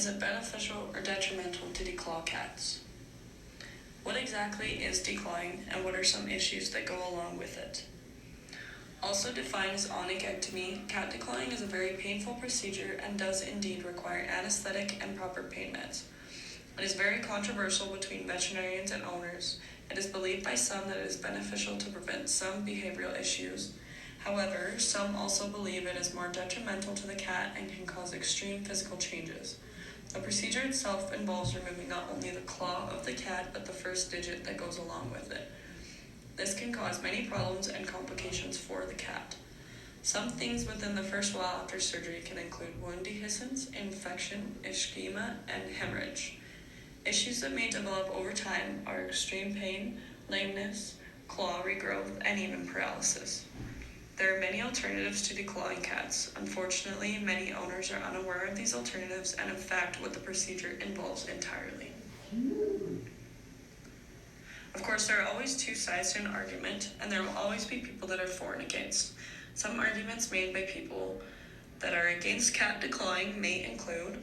Is it beneficial or detrimental to declaw cats? What exactly is declawing, and what are some issues that go along with it? Also defined as onychectomy, cat declawing is a very painful procedure and does indeed require anesthetic and proper pain meds. It is very controversial between veterinarians and owners. It is believed by some that it is beneficial to prevent some behavioral issues. However, some also believe it is more detrimental to the cat and can cause extreme physical changes. The procedure itself involves removing not only the claw of the cat, but the first digit that goes along with it. This can cause many problems and complications for the cat. Some things within the first while after surgery can include wound dehiscence, infection, ischemia, and hemorrhage. Issues that may develop over time are extreme pain, lameness, claw regrowth, and even paralysis. There are many alternatives to declawing cats. Unfortunately, many owners are unaware of these alternatives and in fact what the procedure involves entirely. Of course, there are always two sides to an argument, and there will always be people that are for and against. Some arguments made by people that are against cat declawing may include: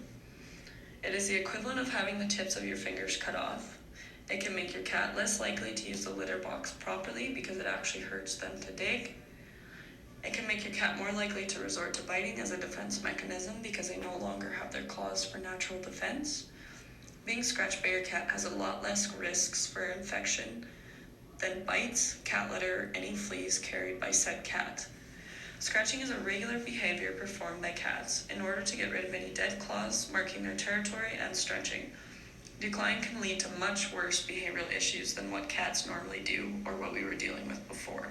it is the equivalent of having the tips of your fingers cut off. It can make your cat less likely to use the litter box properly because it actually hurts them to dig. It can make your cat more likely to resort to biting as a defense mechanism because they no longer have their claws for natural defense. Being scratched by your cat has a lot less risks for infection than bites, cat litter, or any fleas carried by said cat. Scratching is a regular behavior performed by cats in order to get rid of any dead claws, marking their territory, and stretching. Declawing can lead to much worse behavioral issues than what cats normally do or what we were dealing with before.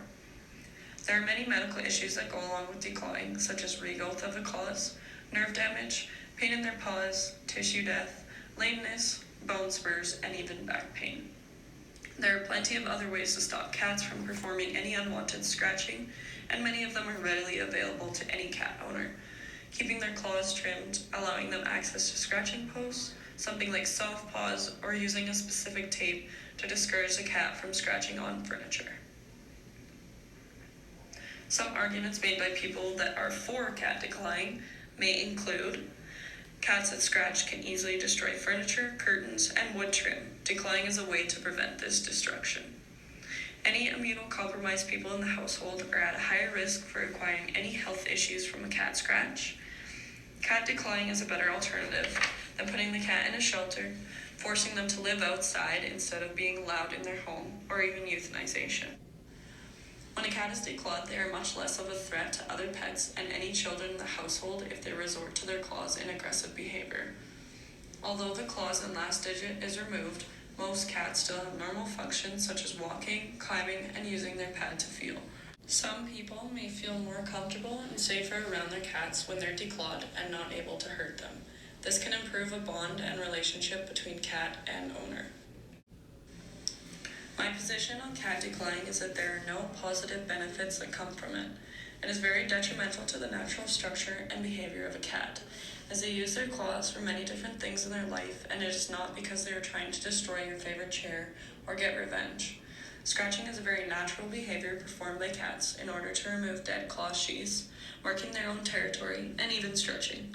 There are many medical issues that go along with declawing, such as regrowth of the claws, nerve damage, pain in their paws, tissue death, lameness, bone spurs, and even back pain. There are plenty of other ways to stop cats from performing any unwanted scratching, and many of them are readily available to any cat owner. Keeping their claws trimmed, allowing them access to scratching posts, something like soft paws, or using a specific tape to discourage the cat from scratching on furniture. Some arguments made by people that are for cat declawing may include: cats that scratch can easily destroy furniture, curtains, and wood trim. Declawing is a way to prevent this destruction. Any immunocompromised people in the household are at a higher risk for acquiring any health issues from a cat scratch. Cat declawing is a better alternative than putting the cat in a shelter, forcing them to live outside instead of being allowed in their home, or even euthanization. When a cat is declawed, they are much less of a threat to other pets and any children in the household if they resort to their claws in aggressive behavior. Although the claws and last digit is removed, most cats still have normal functions such as walking, climbing, and using their pad to feel. Some people may feel more comfortable and safer around their cats when they're declawed and not able to hurt them. This can improve a bond and relationship between cat and owner. My position on cat declawing is that there are no positive benefits that come from it. It is very detrimental to the natural structure and behavior of a cat, as they use their claws for many different things in their life, and it is not because they are trying to destroy your favorite chair or get revenge. Scratching is a very natural behavior performed by cats in order to remove dead claw sheaths, marking their own territory, and even stretching.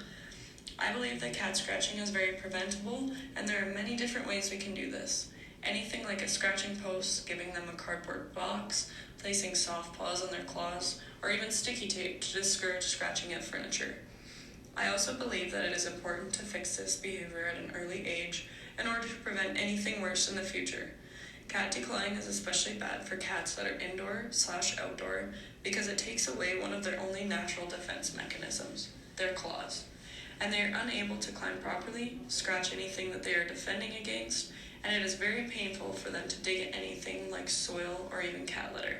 I believe that cat scratching is very preventable, and there are many different ways we can do this. Anything like a scratching post, giving them a cardboard box, placing soft paws on their claws, or even sticky tape to discourage scratching at furniture. I also believe that it is important to fix this behavior at an early age in order to prevent anything worse in the future. Cat declawing is especially bad for cats that are indoor/outdoor because it takes away one of their only natural defense mechanisms, their claws, and they are unable to climb properly, scratch anything that they are defending against, and it is very painful for them to dig at anything like soil or even cat litter.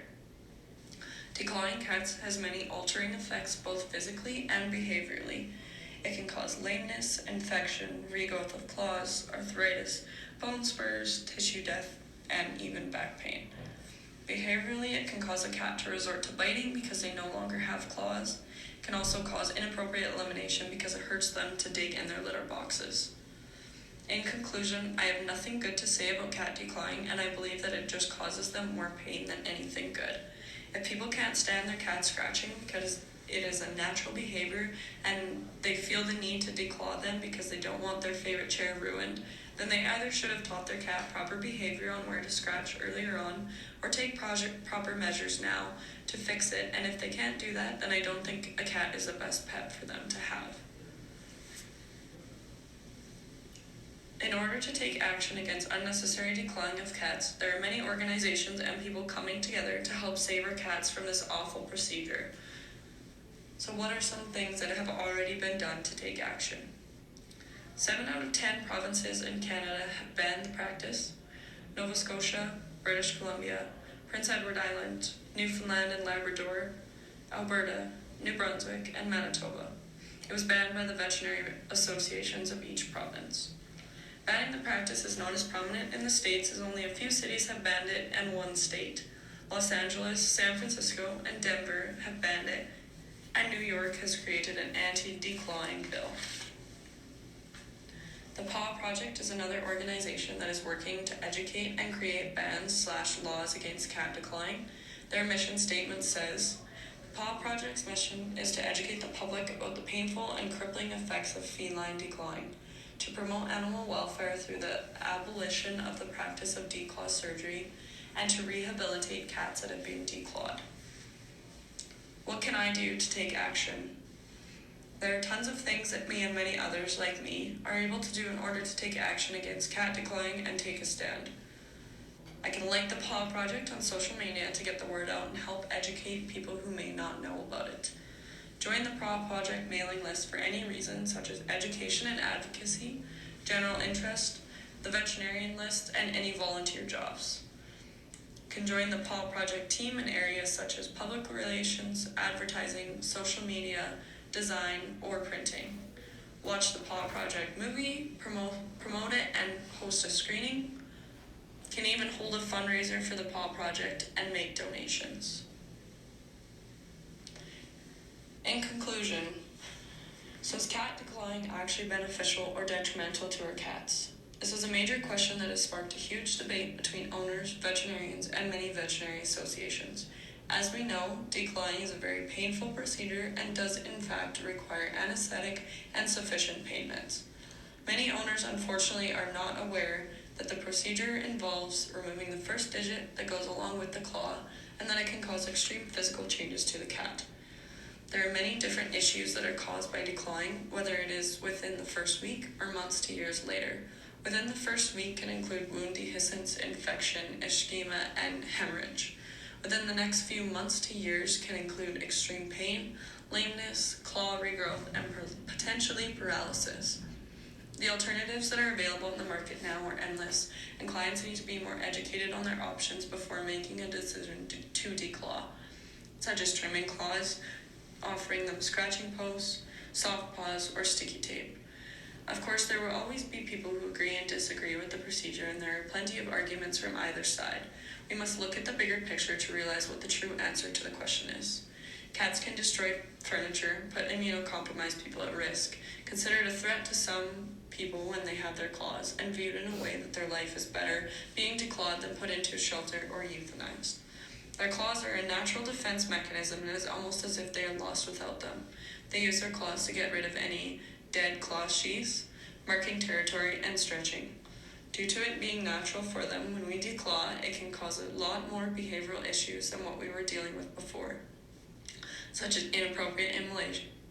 Declawing cats has many altering effects both physically and behaviorally. It can cause lameness, infection, regrowth of claws, arthritis, bone spurs, tissue death, and even back pain. Behaviorally, it can cause a cat to resort to biting because they no longer have claws. It can also cause inappropriate elimination because it hurts them to dig in their litter boxes. In conclusion, I have nothing good to say about cat declawing, and I believe that it just causes them more pain than anything good. If people can't stand their cat scratching it is a natural behavior and they feel the need to declaw them because they don't want their favorite chair ruined, then they either should have taught their cat proper behavior on where to scratch earlier on, or take proper measures now to fix it. And if they can't do that, then I don't think a cat is the best pet for them to have. In order to take action against unnecessary declawing of cats, there are many organizations and people coming together to help save our cats from this awful procedure. So what are some things that have already been done to take action? 7 out of 10 provinces in Canada have banned the practice. Nova Scotia, British Columbia, Prince Edward Island, Newfoundland and Labrador, Alberta, New Brunswick, and Manitoba. It was banned by the veterinary associations of each province. Banning the practice is not as prominent in the States as only a few cities have banned it and one state. Los Angeles, San Francisco, and Denver have banned it, and New York has created an anti-declawing bill. The PAW Project is another organization that is working to educate and create bans/laws against cat declawing. Their mission statement says, "The PAW Project's mission is to educate the public about the painful and crippling effects of feline declawing, to promote animal welfare through the abolition of the practice of declaw surgery, and to rehabilitate cats that have been declawed." What can I do to take action? There are tons of things that me and many others like me are able to do in order to take action against cat declawing and take a stand. I can like the PAW Project on social media to get the word out and help educate people who may not know about it. Join the PAW Project mailing list for any reason, such as education and advocacy, general interest, the veterinarian list, and any volunteer jobs. You can join the PAW Project team in areas such as public relations, advertising, social media, design, or printing. Watch the PAW Project movie, promote it, and host a screening. You can even hold a fundraiser for the PAW Project and make donations. In conclusion, so is cat declawing actually beneficial or detrimental to our cats? This is a major question that has sparked a huge debate between owners, veterinarians, and many veterinary associations. As we know, declawing is a very painful procedure and does in fact require anesthetic and sufficient pain meds. Many owners unfortunately are not aware that the procedure involves removing the first digit that goes along with the claw, and that it can cause extreme physical changes to the cat. There are many different issues that are caused by declawing, whether it is within the first week or months to years later. Within the first week can include wound dehiscence, infection, ischemia, and hemorrhage. Within the next few months to years can include extreme pain, lameness, claw regrowth, and potentially paralysis. The alternatives that are available in the market now are endless, and clients need to be more educated on their options before making a decision to declaw, such as trimming claws, offering them scratching posts, soft paws, or sticky tape. Of course, there will always be people who agree and disagree with the procedure, and there are plenty of arguments from either side. We must look at the bigger picture to realize what the true answer to the question is. Cats can destroy furniture, put immunocompromised people at risk, considered a threat to some people when they have their claws, and viewed in a way that their life is better being declawed than put into a shelter or euthanized. Their claws are a natural defense mechanism, and it is almost as if they are lost without them. They use their claws to get rid of any dead claw sheaths, marking territory, and stretching. Due to it being natural for them, when we declaw, it can cause a lot more behavioral issues than what we were dealing with before, such as inappropriate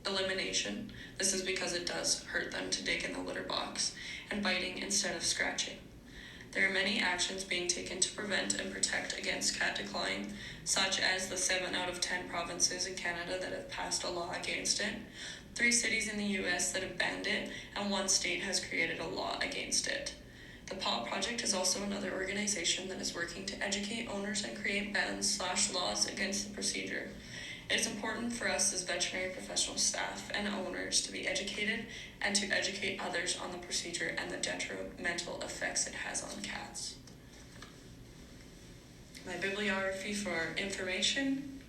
elimination. This is because it does hurt them to dig in the litter box, and biting instead of scratching. There are many actions being taken to prevent and protect against cat declawing, such as the 7 out of 10 provinces in Canada that have passed a law against it, 3 cities in the US that have banned it, and 1 state has created a law against it. The PAW Project is also another organization that is working to educate owners and create bans/laws against the procedure. It is important for us as veterinary professional staff and owners to be educated and to educate others on the procedure and the detrimental effects it has on cats. My bibliography for information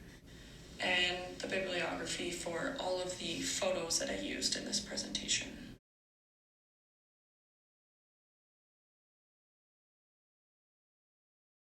and the bibliography for all of the photos that I used in this presentation.